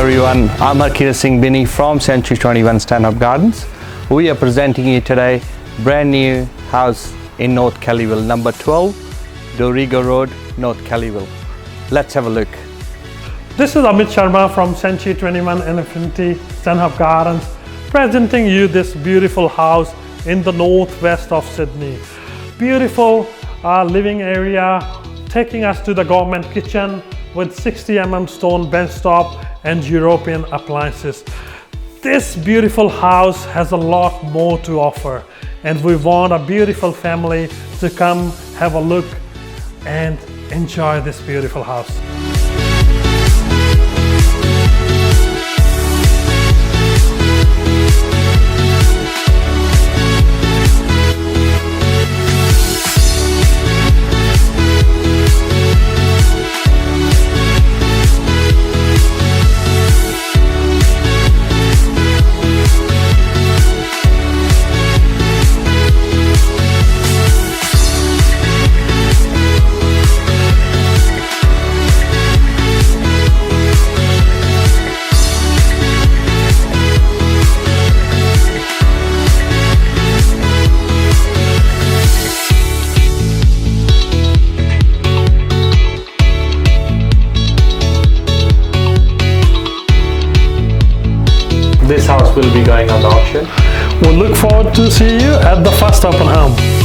everyone, I'm Harkir Singh Binny from C21 Stand-Up Gardens. We are presenting you today brand new house in North Kellyville, number 12, Dorrigo Rd, North Kellyville. Let's have a look. This is Amit Sharma from C21 Infinity Stand-Up Gardens, presenting you this beautiful house in the northwest of Sydney. Beautiful living area, taking us to the government kitchen with 60mm stone bench top and European appliances. This beautiful house has a lot more to offer, and we want a beautiful family to come have a look and enjoy this beautiful house. This house will be going on the auction. We look forward to see you at the first open home.